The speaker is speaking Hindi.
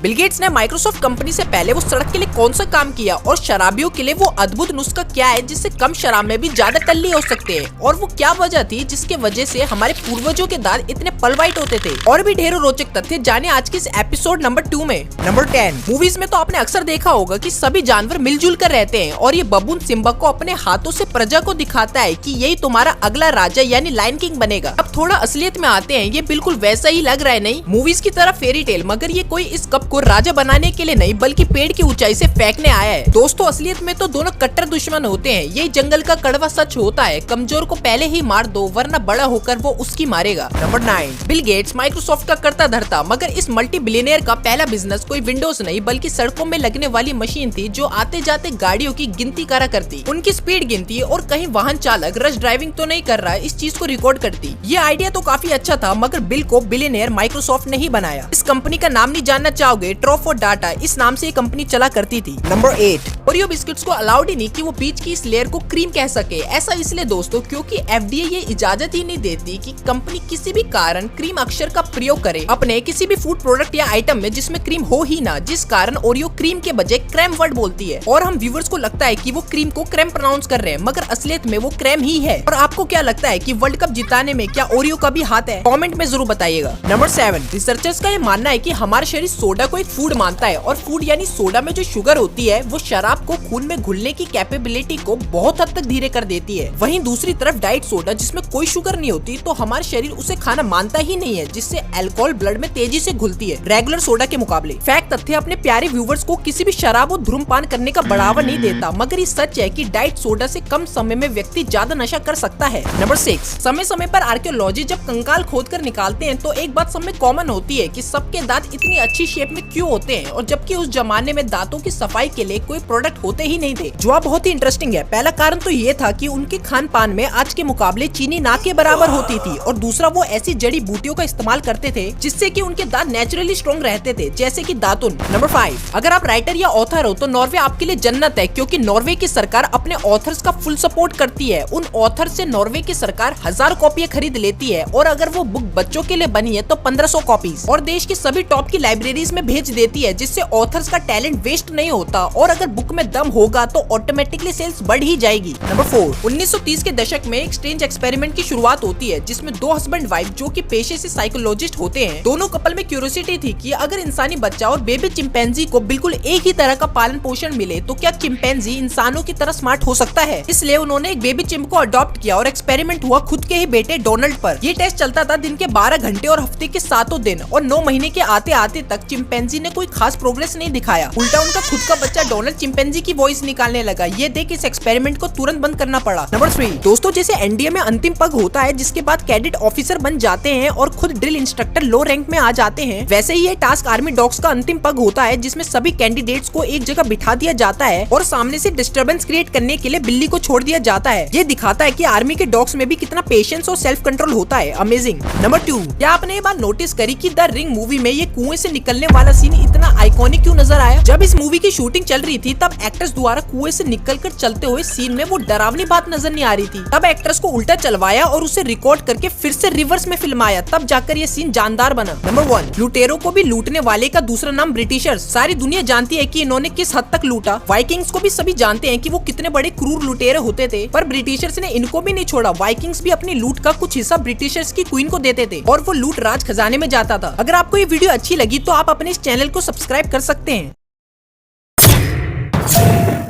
बिल गेट्स ने माइक्रोसॉफ्ट कंपनी से पहले वो सड़क के लिए कौन सा काम किया और शराबियों के लिए वो अद्भुत नुस्खा क्या है जिससे कम शराब में भी ज्यादा टल्ली हो सकते हैं, और वो क्या वजह थी जिसके वजह से हमारे पूर्वजों के दांत इतने पल वाइट होते थे, और भी ढेरों रोचक तथ्य जाने आज के इस एपिसोड नंबर 2 में। नंबर 10, मूवीज में तो आपने अक्सर देखा होगा कि सभी जानवर मिलजुल कर रहते हैं, और ये बबून सिम्बा को अपने हाथों से प्रजा को दिखाता है कि यही तुम्हारा अगला राजा यानी लायन किंग बनेगा। अब थोड़ा असलियत में आते हैं, ये बिल्कुल वैसा ही लग रहा है, नहीं मूवीज की तरह फेरी टेल, मगर ये कोई इस कप को राजा बनाने के लिए नहीं बल्कि पेड़ की ऊंचाई से फेंकने आया है। दोस्तों असलियत में तो दोनों कट्टर दुश्मन होते हैं, यही जंगल का कड़वा सच होता है, कमजोर को पहले ही मार दो वरना बड़ा होकर वो उसकी मारेगा। नंबर 9, बिल गेट्स माइक्रोसॉफ्ट का करता धरता, मगर इस मल्टी बिलियनियर का पहला बिजनेस कोई विंडोज नहीं बल्कि सड़कों में लगने वाली मशीन थी जो आते जाते गाड़ियों की गिनती करा करती, उनकी स्पीड गिनती और कहीं वाहन चालक रश ड्राइविंग तो नहीं कर रहा है इस चीज को रिकॉर्ड करती। ये आइडिया तो काफी अच्छा था, मगर बिल को बिलियनियर माइक्रोसॉफ्ट ने ही बनाया। इस कंपनी का नाम नहीं जानना चाहोगे, ट्रॉफ और डाटा इस नाम से ये कंपनी चला करती थी। नंबर 8, ओरियो बिस्किट्स को अलाउड ही नहीं कि वो बीच की इस लेयर को क्रीम कह सके। ऐसा इसलिए दोस्तों क्योंकि एफडीए ये इजाजत ही नहीं देती कि कंपनी किसी भी कारण क्रीम अक्षर का प्रयोग करे अपने किसी भी फूड प्रोडक्ट या आइटम में जिसमें क्रीम हो ही ना, जिस कारण ओरियो क्रीम के बजाय क्रेम वर्ड बोलती है, और हम व्यूवर्स को लगता है कि वो क्रीम को क्रेम प्रोनाउंस कर रहे हैं, मगर असलियत में वो क्रेम ही है। और आपको क्या लगता है कि वर्ल्ड कप जिताने में क्या ओरियो का भी हाथ है? कमेंट में जरूर बताइएगा। नंबर 7, रिसर्चर्स का ये मानना है कि हमारा शरीर सोडा को एक फूड मानता है, और फूड यानी सोडा में जो शुगर होती है वो शराब को खून में घुलने की कैपेबिलिटी को बहुत हद तक धीरे कर देती है। वहीं दूसरी तरफ डाइट सोडा जिसमें कोई शुगर नहीं होती तो हमारा शरीर उसे खाना मानता ही नहीं है, जिससे अल्कोहल ब्लड में तेजी से घुलती है रेगुलर सोडा के मुकाबले। फैक्ट तथ्य अपने प्यारे व्यूवर्स को किसी भी शराब और धूम्रपान करने का बढ़ावा नहीं देता, मगर ये सच है कि डाइट सोडा से कम समय में व्यक्ति ज्यादा नशा कर सकता है। नंबर 6, समय समय पर आर्कियोलॉजी जब कंकाल खोद कर निकालते हैं तो एक बात सब में कॉमन होती है कि सबके दांत इतनी अच्छी शेप में क्यों होते हैं, और जबकि उस जमाने में दांतों की सफाई के लिए कोई प्रोडक्ट होते ही नहीं थे। जवाब बहुत ही इंटरेस्टिंग है। पहला कारण तो ये था कि उनके खान पान में आज के मुकाबले चीनी ना के बराबर होती थी, और दूसरा वो ऐसी जड़ी बूटियों का इस्तेमाल करते थे जिससे कि उनके दांत नेचुरली स्ट्रॉन्ग रहते थे, जैसे कि दातुन। नंबर 5, अगर आप राइटर या ऑथर हो तो नॉर्वे आपके लिए जन्नत है, क्योंकि नॉर्वे की सरकार अपने ऑथर्स का फुल सपोर्ट करती है। उन ऑथर से नॉर्वे की सरकार 1000 कॉपियां खरीद लेती है, और अगर वो बुक बच्चों के लिए बनी है तो 1500 कॉपीज, और देश की सभी टॉप की लाइब्रेरीज में भेज देती है, जिससे ऑथर्स का टैलेंट वेस्ट नहीं होता, और अगर बुक में दम होगा तो ऑटोमेटिकली सेल्स बढ़ ही जाएगी। नंबर 4, 1930 के दशक में एक स्ट्रेंज एक्सपेरिमेंट की शुरुआत होती है जिसमें दो हस्बैंड वाइफ जो कि पेशे से साइकोलॉजिस्ट होते हैं, दोनों कपल में क्यूरियोसिटी थी कि अगर इंसानी बच्चा और बेबी चिंपैंजी को बिल्कुल एक ही तरह का पालन पोषण मिले तो क्या चिंपैंजी इंसानों की तरह स्मार्ट हो सकता है। इसलिए उन्होंने एक बेबी चिंप को अडॉप्ट किया और एक्सपेरिमेंट हुआ खुद के ही बेटे डोनाल्ड पर। ये टेस्ट चलता था दिन के 12 घंटे और हफ्ते के 7 दिन, और 9 महीने के आते आते तक चिंपैंजी ने कोई खास प्रोग्रेस नहीं दिखाया। उल्टा उनका खुद का बच्चा डोनाल्ड चिंपैंजी की वॉइस निकालने लगा। ये देख इस एक्सपेरिमेंट को तुरंत बंद करना पड़ा। नंबर 3, दोस्तों जैसे एनडीए में अंतिम पग होता है जिसके बाद कैडेट ऑफिसर बन जाते हैं और खुद ड्रिल इंस्ट्रक्टर लो रैंक में आ जाते हैं, वैसे ही ये टास्क आर्मी डॉग्स का अंतिम पग होता है जिसमें सभी कैंडिडेट्स को एक जगह बिठा दिया जाता है और सामने से डिस्टर्बेंस क्रिएट करने के लिए बिल्ली को छोड़ दिया जाता है। ये दिखाता है कि आर्मी के डॉग्स में भी कितना पेशेंस और सेल्फ कंट्रोल होता है। अमेजिंग। नंबर 2, क्या आपने ये बात नोटिस करी कि द रिंग मूवी में ये कुएं से निकलने वाला सीन इतना आइकॉनिक क्यों नजर आया? जब इस मूवी की शूटिंग चल रही थी तब एक्टर्स द्वारा कुएं से निकलकर चलते हुए सीन में वो डरावनी बात नजर नहीं आ रही थी। तब एक्ट्रेस को उल्टा चलवाया और उसे रिकॉर्ड करके फिर से रिवर्स में फिल्माया, तब जाकर ये सीन जानदार बना। नंबर 1, लुटेरों को भी लूटने वाले का दूसरा नाम ब्रिटिशर्स। सारी दुनिया जानती है कि इन्होंने किस हद तक लूटा। वाइकिंग्स को भी सभी जानते हैं कि वो कितने बड़े क्रूर लुटेरे होते थे, पर ब्रिटिशर्स ने इनको भी नहीं छोड़ा। वाइकिंग्स भी अपनी लूट का कुछ हिस्सा ब्रिटिशर्स की क्वीन को देते थे, और वो लूट राज खजाने में जाता था। अगर आपको ये वीडियो अच्छी लगी तो आप अपने इस चैनल को सब्सक्राइब कर सकते हैं।